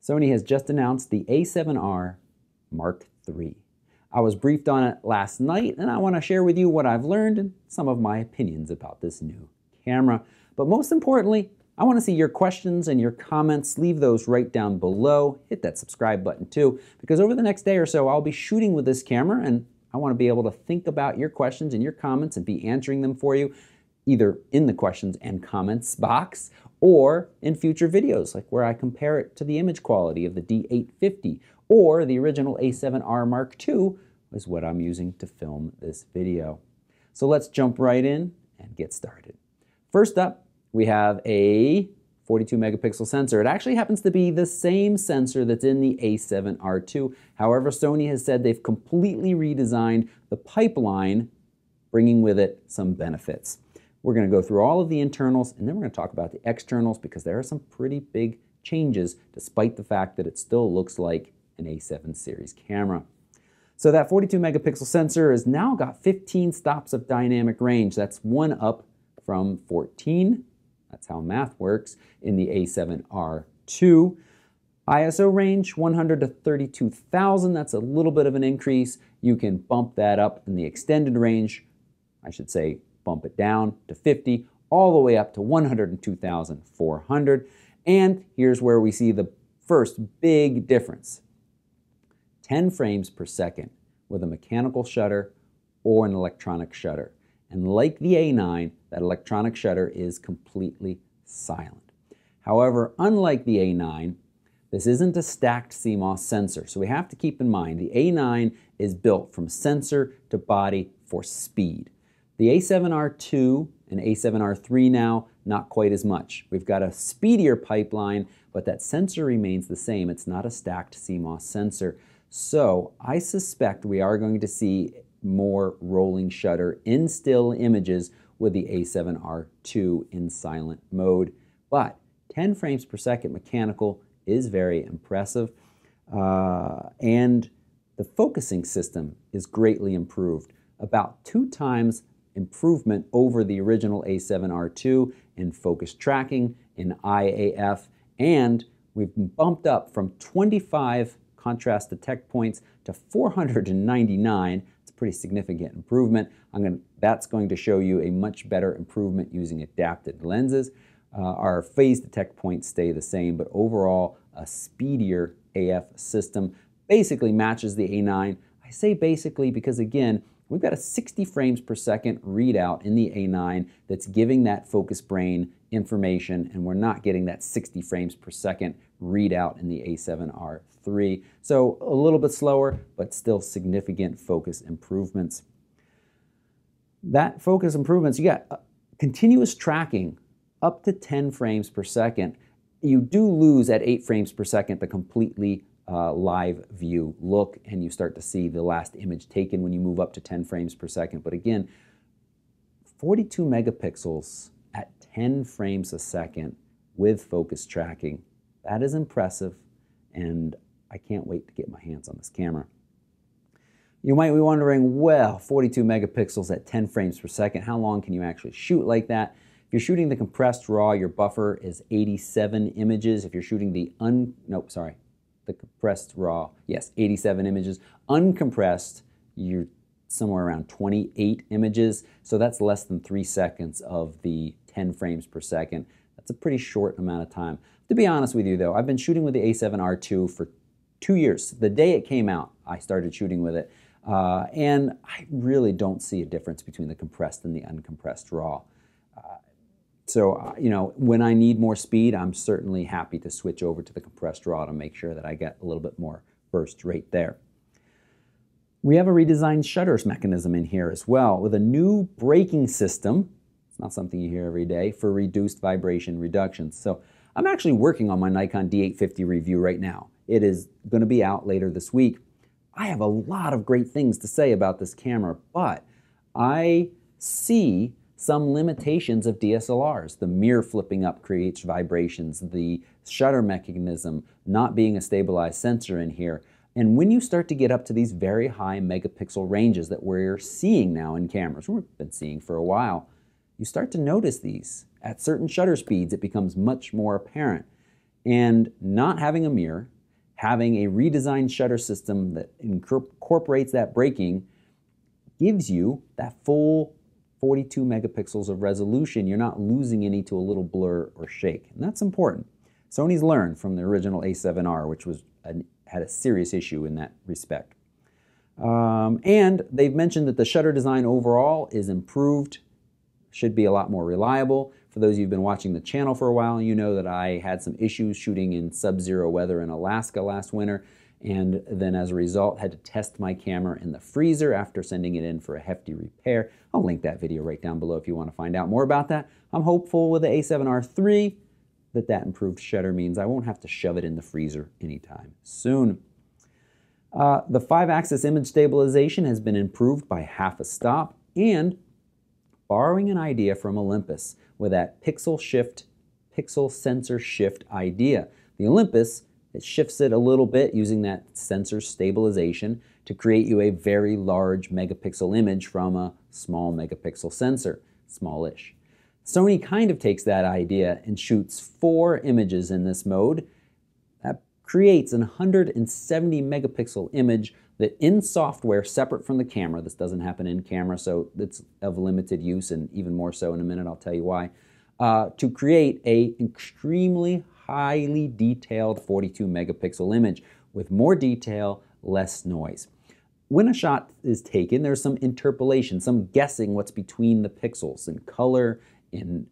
Sony has just announced the a7R Mark III. I was briefed on it last night, and I want to share with you what I've learned and some of my opinions about this new camera. But most importantly, I want to see your questions and your comments. Leave those right down below. Hit that subscribe button too, because over the next day or so, I'll be shooting with this camera, and I want to be able to think about your questions and your comments and be answering them for you, either in the questions and comments box or in future videos, like where I compare it to the image quality of the D850 or the original a7R Mark II is what I'm using to film this video. So let's jump right in and get started. First up, we have a 42 megapixel sensor. It actually happens to be the same sensor that's in the a7R II. However, Sony has said they've completely redesigned the pipeline, bringing with it some benefits. We're going to go through all of the internals, and then we're going to talk about the externals because there are some pretty big changes despite the fact that it still looks like an A7 series camera. So that 42 megapixel sensor has now got 15 stops of dynamic range. That's one up from 14. That's how math works in the a7R II. ISO range 100 to 32,000. That's a little bit of an increase. You can bump that up in the extended range. I should say bump it down to 50, all the way up to 102,400. And here's where we see the first big difference. 10 frames per second with a mechanical shutter or an electronic shutter. And like the A9, that electronic shutter is completely silent. However, unlike the A9, this isn't a stacked CMOS sensor. So we have to keep in mind the A9 is built from sensor to body for speed. The a7R II and a7R III now, not quite as much. We've got a speedier pipeline, but that sensor remains the same. It's not a stacked CMOS sensor. So I suspect we are going to see more rolling shutter in still images with the a7R II in silent mode. But 10 frames per second mechanical is very impressive. And the focusing system is greatly improved. About 2 times improvement over the original a7R II in focus tracking, in IAF, and we've bumped up from 25 contrast detect points to 499. It's a pretty significant improvement. That's going to show you a much better improvement using adapted lenses. Our phase detect points stay the same, but overall a speedier AF system basically matches the A9. I say basically because again, we've got a 60 frames per second readout in the A9 that's giving that focus brain information, and we're not getting that 60 frames per second readout in the a7R III. So a little bit slower, but still significant focus improvements. That focus improvements, you got continuous tracking up to 10 frames per second. You do lose at 8 frames per second the completely live view look, and you start to see the last image taken when you move up to 10 frames per second. But again, 42 megapixels at 10 frames a second with focus tracking, that is impressive, and I can't wait to get my hands on this camera. You might be wondering, well, 42 megapixels at 10 frames per second, how long can you actually shoot like that? If you're shooting the compressed RAW, your buffer is 87 images. If you're shooting the the compressed RAW, yes, 87 images. Uncompressed, you're somewhere around 28 images. So that's less than 3 seconds of the 10 frames per second. That's a pretty short amount of time. To be honest with you though, I've been shooting with the a7R II for 2 years. The day it came out, I started shooting with it. And I really don't see a difference between the compressed and the uncompressed RAW. So, you know, when I need more speed, I'm certainly happy to switch over to the compressed RAW to make sure that I get a little bit more burst rate there. We have a redesigned shutters mechanism in here as well with a new braking system. It's not something you hear every day, for reduced vibration reduction. So I'm actually working on my Nikon D850 review right now. It is going to be out later this week. I have a lot of great things to say about this camera, but I see some limitations of DSLRs. The mirror flipping up creates vibrations, the shutter mechanism not being a stabilized sensor in here. And when you start to get up to these very high megapixel ranges that we're seeing now in cameras, we've been seeing for a while, you start to notice these. At certain shutter speeds, it becomes much more apparent. And not having a mirror, having a redesigned shutter system that incorporates that braking, gives you that full 42 megapixels of resolution. You're not losing any to a little blur or shake, and that's important. Sony's learned from the original a7R, which had a serious issue in that respect. And they've mentioned that the shutter design overall is improved, should be a lot more reliable. For those of you who've been watching the channel for a while, you know that I had some issues shooting in sub-zero weather in Alaska last winter, and then as a result had to test my camera in the freezer after sending it in for a hefty repair. I'll link that video right down below if you want to find out more about that. I'm hopeful with the a7R III that improved shutter means I won't have to shove it in the freezer anytime soon. The 5-axis image stabilization has been improved by half a stop, and borrowing an idea from Olympus with that pixel sensor shift idea. The Olympus, it shifts it a little bit using that sensor stabilization to create you a very large megapixel image from a small megapixel sensor, smallish. Sony kind of takes that idea and shoots 4 images in this mode. That creates an 170 megapixel image that in software separate from the camera, this doesn't happen in camera, so it's of limited use, and even more so in a minute, I'll tell you why, to create an extremely highly detailed 42 megapixel image with more detail, less noise. When a shot is taken, there's some interpolation, some guessing what's between the pixels in color, in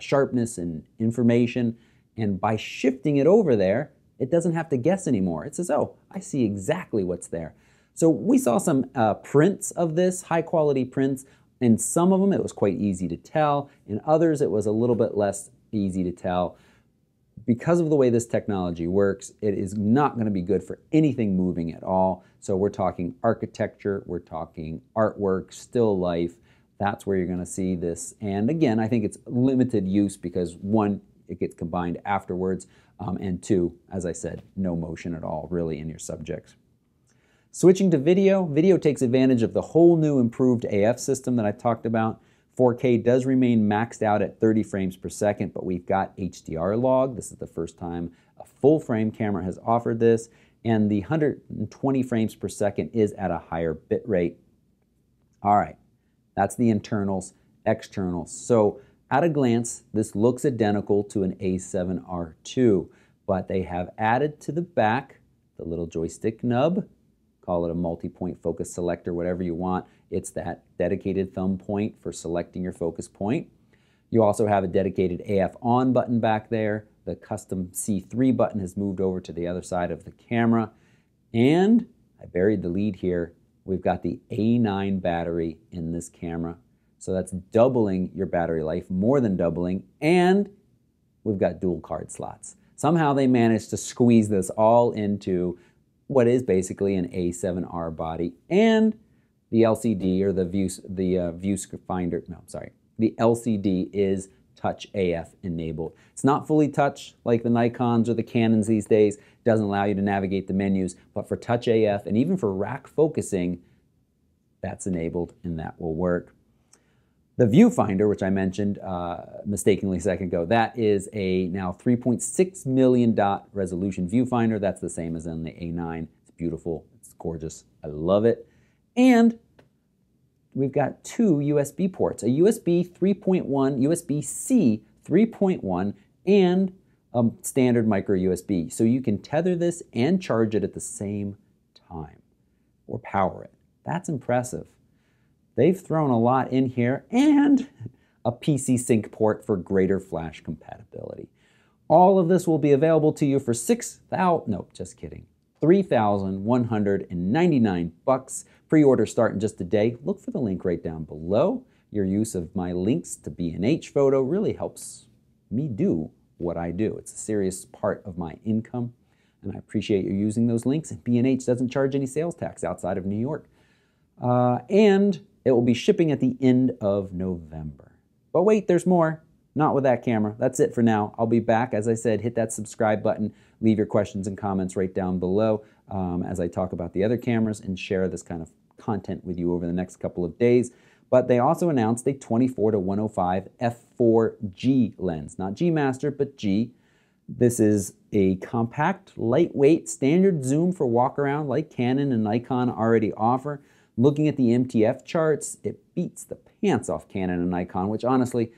sharpness, and information, and by shifting it over there, it doesn't have to guess anymore. It says, oh, I see exactly what's there. So we saw some prints of this, high quality prints. In some of them, it was quite easy to tell. In others, it was a little bit less easy to tell. Because of the way this technology works, it is not going to be good for anything moving at all. So we're talking architecture, we're talking artwork, still life. That's where you're going to see this. And again, I think it's limited use because 1, it gets combined afterwards, and 2, as I said, no motion at all really in your subjects. Switching to video, video takes advantage of the whole new improved AF system that I talked about. 4K does remain maxed out at 30 frames per second, but we've got HDR log. This is the first time a full frame camera has offered this, and the 120 frames per second is at a higher bit rate. All right, that's the internals, externals. So at a glance, this looks identical to an a7R II, but they have added to the back the little joystick nub, call it a multi-point focus selector, whatever you want. It's that dedicated thumb point for selecting your focus point. You also have a dedicated AF on button back there. The custom C3 button has moved over to the other side of the camera. And I buried the lead here. We've got the A9 battery in this camera. So that's doubling your battery life, more than doubling, and we've got dual card slots. Somehow they managed to squeeze this all into what is basically an a7R body, and the LCD, or the viewfinder, no, sorry, the LCD is Touch AF enabled. It's not fully touch like the Nikons or the Canons these days. It doesn't allow you to navigate the menus, but for Touch AF and even for rack focusing, that's enabled and that will work. The viewfinder, which I mentioned mistakenly a second ago, that is a now 3.6 million dot resolution viewfinder. That's the same as in the A9. It's beautiful. It's gorgeous. I love it. And we've got 2 USB ports, a USB 3.1, USB-C 3.1, and a standard micro USB. So you can tether this and charge it at the same time, or power it. That's impressive. They've thrown a lot in here, and a PC sync port for greater flash compatibility. All of this will be available to you for $3,199. Pre-order start in just a day. Look for the link right down below. Your use of my links to B&H Photo really helps me do what I do. It's a serious part of my income, and I appreciate you using those links. And B&H doesn't charge any sales tax outside of New York. And it will be shipping at the end of November. But wait, there's more. Not with that camera. That's it for now. I'll be back. As I said, hit that subscribe button. Leave your questions and comments right down below as I talk about the other cameras and share this kind of content with you over the next couple of days. But they also announced a 24-105 f4G lens. Not G Master, but G. This is a compact, lightweight, standard zoom for walk around like Canon and Nikon already offer. Looking at the MTF charts, it beats the pants off Canon and Nikon, which honestly,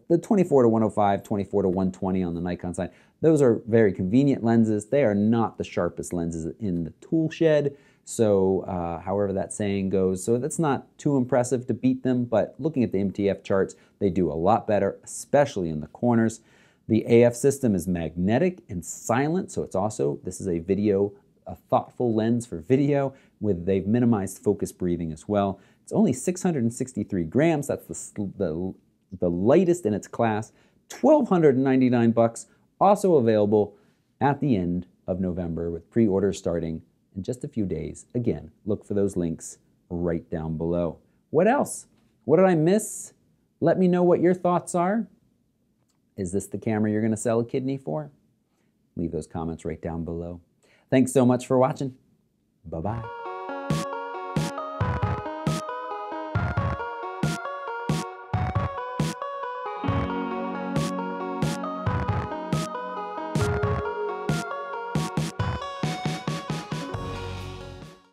the 24 to 105, 24 to 120 on the Nikon side, those are very convenient lenses. They are not the sharpest lenses in the tool shed. So however that saying goes, so that's not too impressive to beat them, but looking at the MTF charts, they do a lot better, especially in the corners. The AF system is magnetic and silent, so it's also, this is a thoughtful lens for video, they've minimized focus breathing as well. It's only 663 grams, that's the lightest in its class, $1,299, also available at the end of November with pre-orders starting in just a few days. Again, look for those links right down below. What else? What did I miss? Let me know what your thoughts are. Is this the camera you're going to sell a kidney for? Leave those comments right down below. Thanks so much for watching. Bye-bye.